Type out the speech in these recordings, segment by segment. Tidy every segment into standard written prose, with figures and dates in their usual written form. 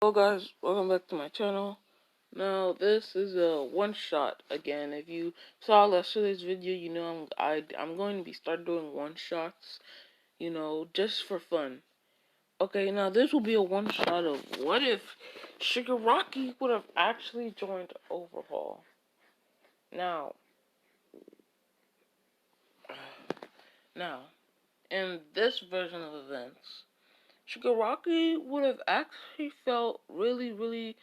Hello guys, welcome back to my channel. Now this is a one shot again. If you saw yesterday's video, you know I'm going to be start doing one shots, just for fun. Okay, now this will be a one shot of what if Shigaraki would have actually joined Overhaul. Now, now in this version of events, Shigaraki would have actually felt really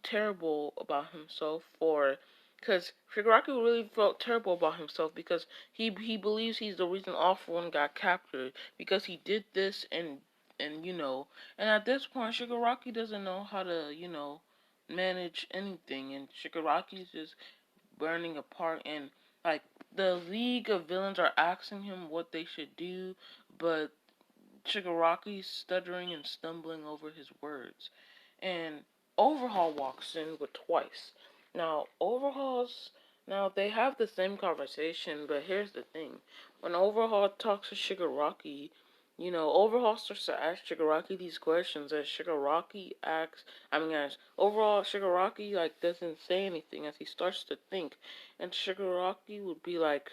terrible about himself because Shigaraki really felt terrible about himself because he believes he's the reason all for one got captured because he did this and at this point Shigaraki doesn't know how to manage anything, and Shigaraki's just burning apart, and like the League of Villains are asking him what they should do, but Shigaraki's stuttering and stumbling over his words. And Overhaul walks in with twice. Now, they have the same conversation, but here's the thing. When Overhaul talks to Shigaraki, Overhaul starts to ask Shigaraki these questions as Overhaul Shigaraki, doesn't say anything as he starts to think. And Shigaraki would be like,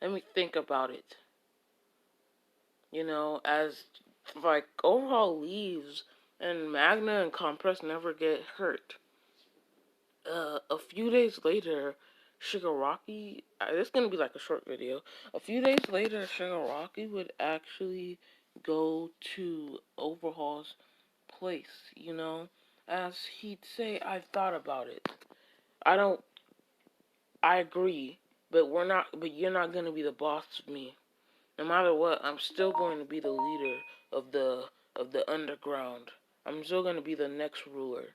let me think about it. As Overhaul leaves and Magna and Compress never get hurt. A few days later, Shigaraki, this is going to be like a short video. A few days later, Shigaraki would actually go to Overhaul's place, as he'd say, I've thought about it. I agree, but you're not going to be the boss of me. No matter what, I'm still going to be the leader of the underground. I'm still going to be the next ruler.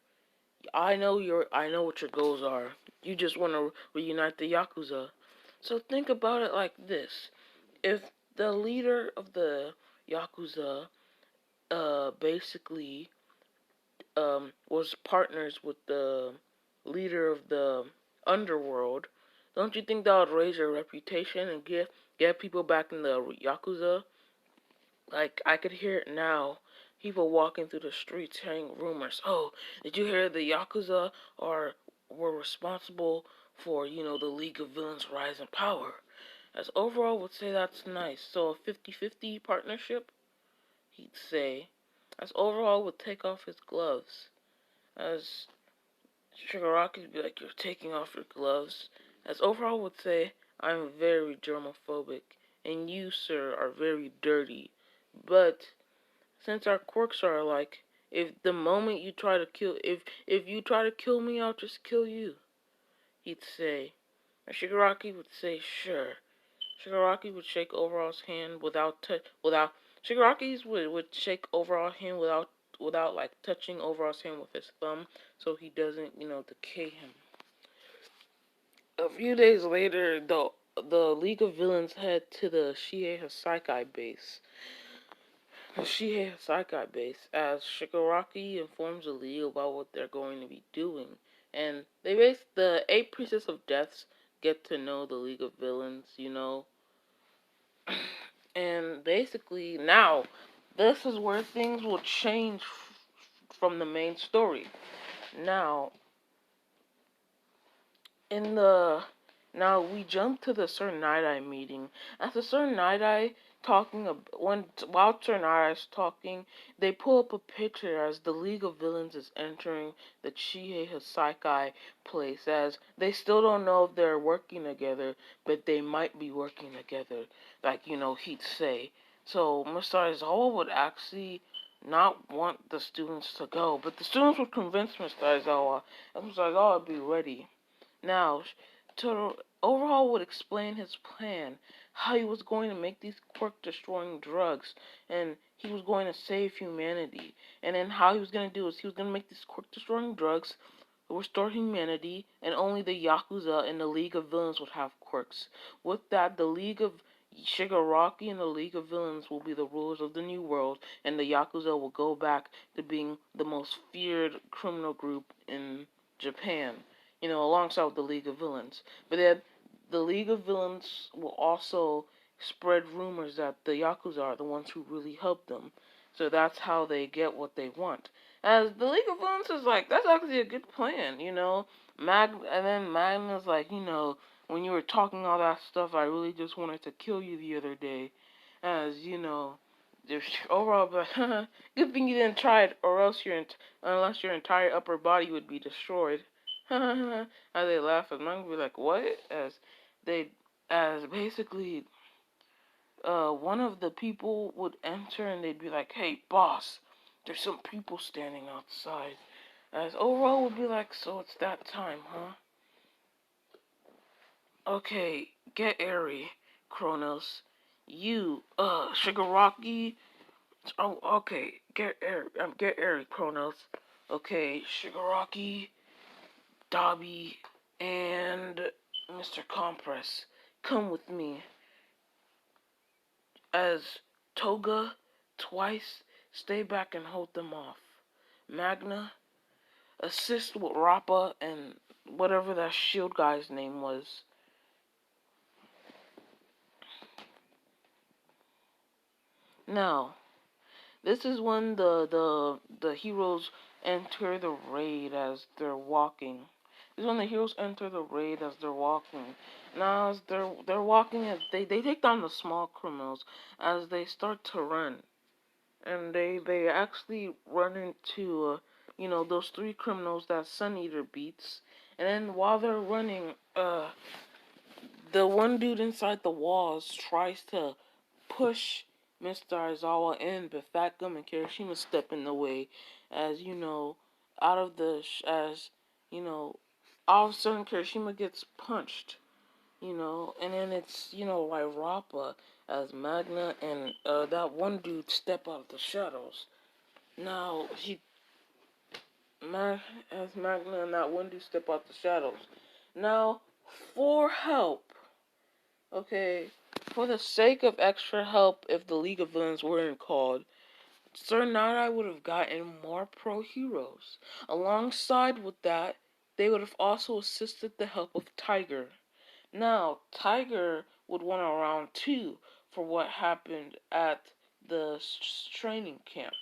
I know what your goals are. You just want to reunite the Yakuza. So think about it like this. If the leader of the Yakuza basically was partners with the leader of the underworld, don't you think that would raise your reputation and get people back in the Yakuza? Like, I could hear it now. People walking through the streets hearing rumors. Oh, did you hear the Yakuza were responsible for, the League of Villains' rise in power? As Overall would say that's nice. So a 50-50 partnership, he'd say. As Overall would take off his gloves. As Shigaraki would be like, you're taking off your gloves. As Overall would say, I'm very germophobic, and you, sir, are very dirty. But since our quirks are alike, if you try to kill me, I'll just kill you, he'd say. And Shigaraki would say, sure. Shigaraki would shake Overall's hand would shake Overall's hand without like touching Overall's hand with his thumb, so he doesn't, decay him. A few days later, the League of Villains head to the Shihei Hasakai base. As Shigaraki informs the League about what they're going to be doing. And the 8 Priestess of Deaths get to know the League of Villains, And basically, now, this is where things will change from the main story. Now, now we jump to the Sir Night-Eye meeting. As the Sir Night-Eye while Sir Night-Eye's talking, they pull up a picture as the League of Villains is entering the Chie Hasakai place, as they still don't know if they're working together, but they might be working together, he'd say. So Mr. Aizawa would actually not want the students to go, but the students would convince Mr. Aizawa, and Mr. Aizawa would be ready. Now, Overhaul would explain his plan, how he was going to make these quirk-destroying drugs, and he was going to save humanity. And then how he was going to do is he was going to make these quirk-destroying drugs, restore humanity, and only the Yakuza and the League of Villains would have quirks. With that, the League of Shigaraki and the League of Villains will be the rulers of the New World, and the Yakuza will go back to being the most feared criminal group in Japan, alongside with the League of Villains. But then the League of Villains will also spread rumors that the Yakuza are the ones who really helped them. So that's how they get what they want. As the League of Villains is like, that's actually a good plan, you know. And then Magna's like, you know, when you were talking all that stuff, I really just wanted to kill you the other day. As you know, there's overall, but good thing you didn't try it, or else unless your entire upper body would be destroyed. As they laugh, as Magna would be like, what? They, as basically, one of the people would enter and they'd be like, hey, boss, there's some people standing outside. As overall would be like, so it's that time, huh? Okay, get airy, Kronos. You, Shigaraki. Oh, okay, get airy, Kronos. Okay, Shigaraki, Dabi, and Mr. Compress, come with me. As Toga, twice, stay back and hold them off. Magna, assist with Rappa and whatever that shield guy's name was. Now, this is when the heroes enter the raid as they're walking. This is when the heroes enter the raid as they're walking. Now, as they're walking, as they take down the small criminals as they start to run, and they actually run into you know, those three criminals that Sun Eater beats. And then while they're running, the one dude inside the walls tries to push Mr. Aizawa in, but Fat Gum and Kirishima step in the way. As you know, out of the as you know, all of a sudden Kirishima gets punched. You know, and then it's, you know, like Rappa as Magna and that one dude step out of the shadows. Now as Magna and that one dude step out the shadows. Now, for help, okay, for the sake of extra help, if the League of Villains weren't called, Sir Nara would have gotten more pro heroes. Alongside with that, they would have also assisted the help of Tiger. Now, Tiger would want a round two for what happened at the training camp.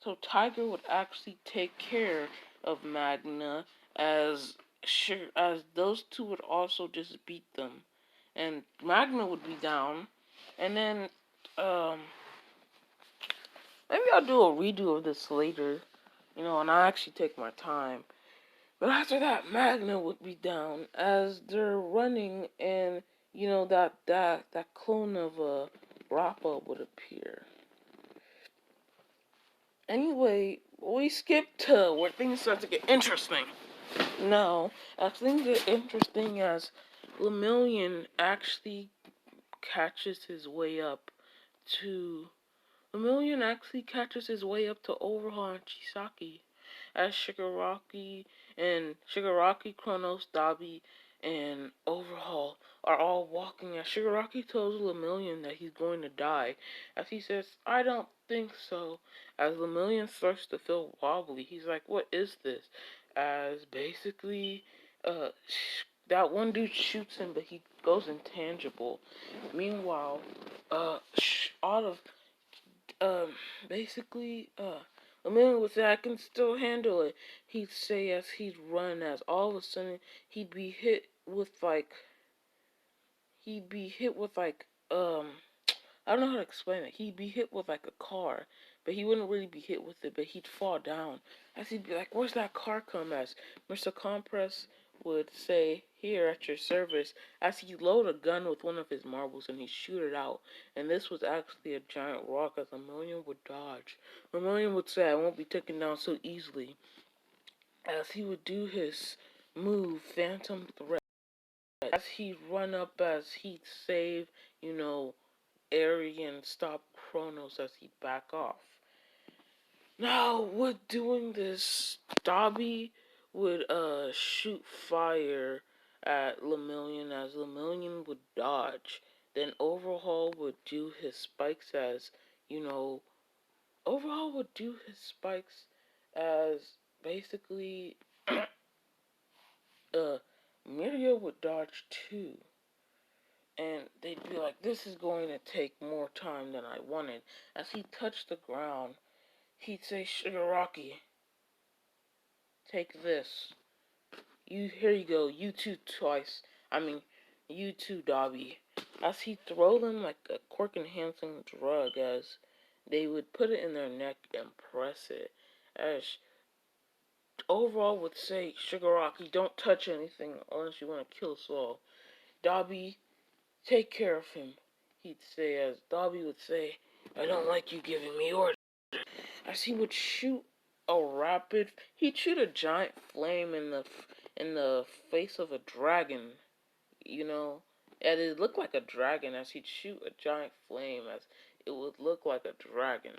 So Tiger would actually take care of Magna as as those two would also just beat them, and Magna would be down, and then maybe I'll do a redo of this later, you know, and I actually take my time. But after that, Magna would be down as they're running, and you know that clone of Rappa would appear. Anyway, we skip to where things start to get interesting. Now, as things get interesting, as Lemillion actually catches his way up to Overhaul and Chisaki, as Shigaraki, Kronos, Dabi, and Overhaul are all walking as Shigaraki tells Lemillion that he's going to die. As he says, I don't think so. As Lemillion starts to feel wobbly, he's like, what is this? As basically, that one dude shoots him, but he goes intangible. Meanwhile, out of um, basically, Amelia would say, I can still handle it. He'd say as he'd run, as all of a sudden he'd be hit with like, I don't know how to explain it. He'd be hit with like a car, but he wouldn't really be hit with it, but he'd fall down. As he'd be like, where's that car come as? Mr. Compress would say, here at your service, as he'd load a gun with one of his marbles and he'd shoot it out. And this was actually a giant rock as Lemillion would dodge. Lemillion would say, I won't be taken down so easily. As he would do his move, Phantom Threat. As he'd run up, as he'd save, you know, Arian stop Kronos as he back off. Now, with doing this, Dobby would shoot fire at Lemillion as Lemillion would dodge. Then Overhaul would do his spikes as, you know, Overhaul would do his spikes as basically Miria would dodge too. And they'd be like, this is going to take more time than I wanted. As he touched the ground, he'd say, Shigaraki, take this. Here you go. You too twice. You too, Dobby. As he throw them like a quirk-enhancing drug, as they would put it in their neck and press it. As overall would say, Shigaraki, don't touch anything unless you want to kill us all. Dobby, take care of him. He'd say, as Dobby would say, I don't like you giving me orders. As he would shoot he'd shoot a giant flame in the face of a dragon, you know, and it looked like a dragon. As he'd shoot a giant flame, as it would look like a dragon.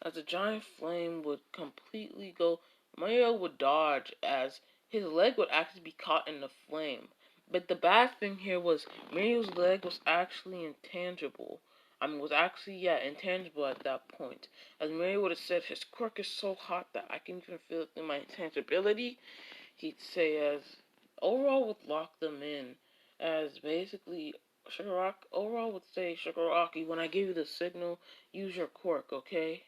As the giant flame would completely go, Mario would dodge as his leg would actually be caught in the flame. But the bad thing here was Mario's leg was actually intangible. Intangible at that point. As Mario would have said, his quirk is so hot that I can even feel it in my intangibility. He'd say as overall would lock them in. As basically overall would say, Shigaraki, when I give you the signal, use your quirk, okay?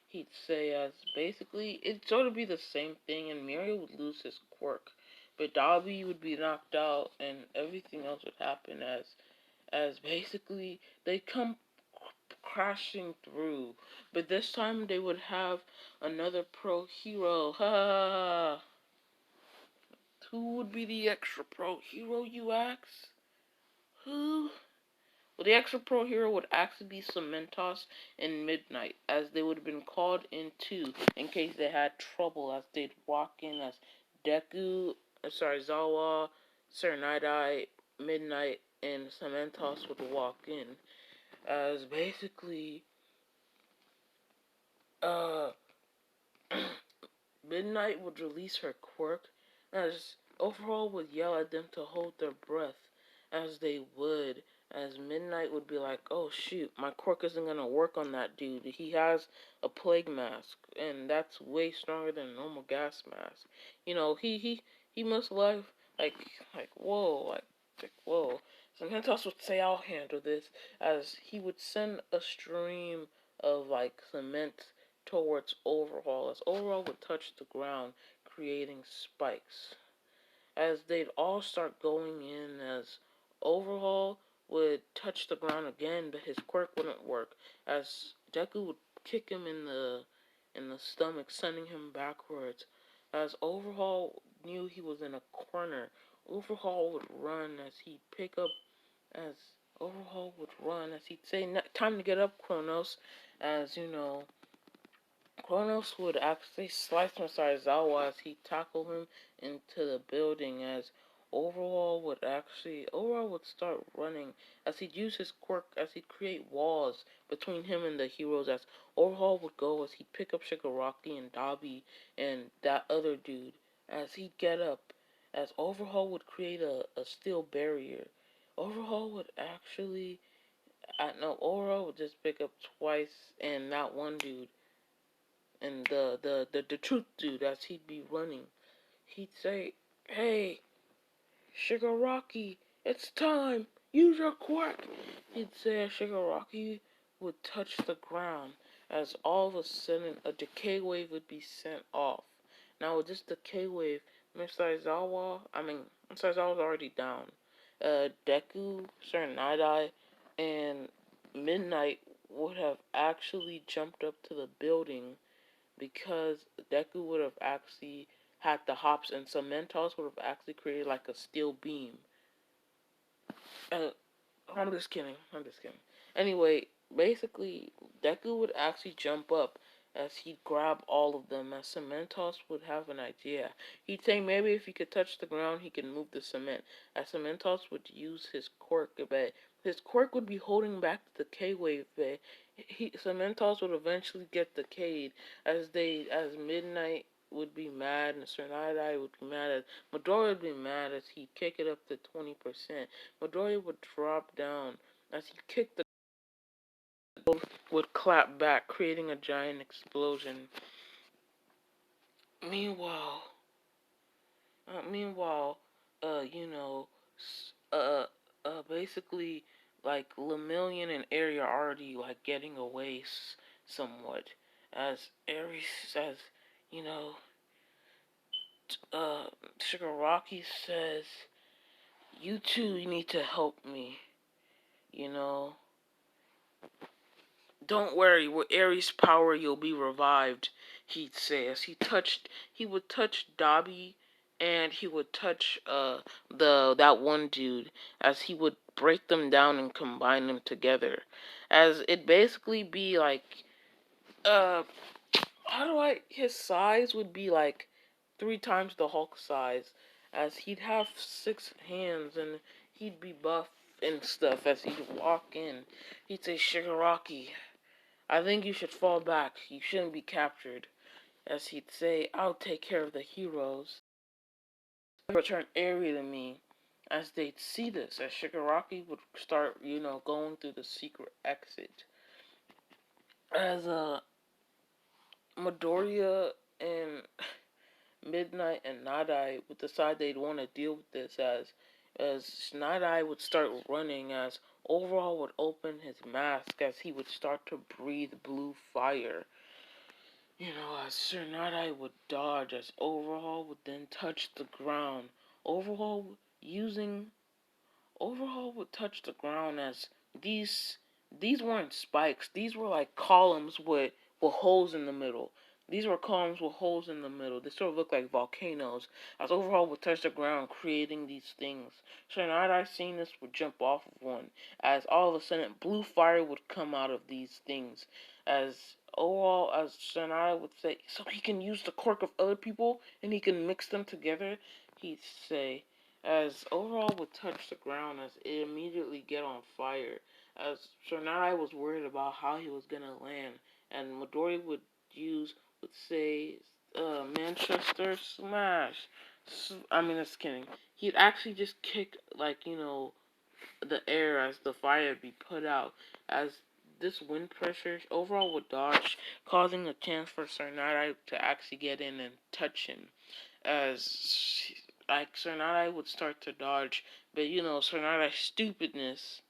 He'd say as basically it'd sort of be the same thing, and Mario would lose his quirk, but Dobby would be knocked out, and everything else would happen as basically they come crashing through, but this time they would have another pro hero. Ha! Who would be the extra pro hero, you ask? Who? Well, the extra pro hero would actually be Cementos and Midnight, as they would have been called in too, in case they had trouble, as they'd walk in as Zawa, Sir Night-Eye, Midnight, and Cementos would walk in, as basically, uh, Midnight would release her quirk, as Overhaul would yell at them to hold their breath, as they would, as Midnight would be like, oh shoot, my quirk isn't gonna work on that dude. He has a plague mask, and that's way stronger than a normal gas mask. You know, he must like, like, whoa, whoa. So Mentos would say, I'll handle this, as he would send a stream of, like, cement towards Overhaul, as Overhaul would touch the ground, creating spikes. As they'd all start going in, as Overhaul would touch the ground again, but his quirk wouldn't work, as Deku would kick him in the stomach, sending him backwards. As Overhaul knew he was in a corner, Overhaul would run as he'd pick up, as Overhaul would run, as he'd say, time to get up, Kronos, as, you know, Kronos would actually slice Zawa as he tackled him into the building, as Overhaul would start running as he'd use his quirk, as he'd create walls between him and the heroes, as Overhaul would go, as he'd pick up Shigaraki and Dabi and that other dude, as he'd get up, as Overhaul would create a steel barrier. Overhaul would actually, Overhaul would just pick up twice and that one dude, and the truth dude, as he'd be running, he'd say, hey, Shigaraki, it's time, use your quirk. He'd say as Shigaraki would touch the ground, as all of a sudden a decay wave would be sent off. Now with this decay wave, Mr. Zawa's already down. Deku, Sir Night-Eye, and Midnight would have actually jumped up to the building, because Deku would have actually had the hops, and Cementos would have actually created like a steel beam. Uh, I'm just kidding. Anyway, basically, Deku would actually jump up as he'd grab all of them, as Cementos would have an idea. He'd say maybe if he could touch the ground, he could move the cement, as Cementos would use his quirk, but his quirk would be holding back the K-Wave, but Cementos would eventually get decayed, as Midnight would be mad, and Sir Night-Eye would be mad, as Midoriya would be mad as he'd kick it up to 20%. Midoriya would drop down as he kicked the would clap back, creating a giant explosion. Meanwhile, meanwhile, you know, basically, like Lemillion and Aerie are already like getting away somewhat, as Aerie says, you know, Shigaraki says, "You two need to help me. You know, don't worry. With Aries' power, you'll be revived." He'd say as he would touch Dobby, and he would touch that one dude, as he would break them down and combine them together, as it basically be like uh his size would be like 3 times the Hulk size, as he'd have 6 hands and he'd be buff and stuff. As he'd walk in, he'd say, "Shigaraki, I think you should fall back. You shouldn't be captured." As he'd say, "I'll take care of the heroes." Return Eri to me. As they'd see this, as Shigaraki would start, going through the secret exit. As Midoriya and Midnight and Nadai would decide they'd want to deal with this, as Nadai would start running, as Overhaul would open his mask, as he would start to breathe blue fire. As Sir Nadai would dodge, as Overhaul would then touch the ground. Overhaul using Overhaul would touch the ground, as these weren't spikes. These were like columns with holes in the middle. These were columns with holes in the middle. They sort of looked like volcanoes. As Overhaul would touch the ground, creating these things. So I seen this would jump off of one, as all of a sudden blue fire would come out of these things. As Sonata would say, so he can use the quirk of other people and he can mix them together. He'd say, as Overhaul would touch the ground, as it immediately get on fire. As Sonata was worried about how he was gonna land, and Midori would say, Manchester Smash. Just kidding. He'd actually just kick, like, the air as the fire would be put out. As this wind pressure, Overhaul would dodge, causing a chance for Sonata to actually get in and touch him. As like Sonata would start to dodge, but Sonata's stupidness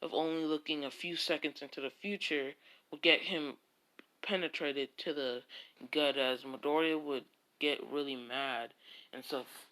of only looking a few seconds into the future would get him penetrated to the gut, as Midoriya would get really mad and stuff.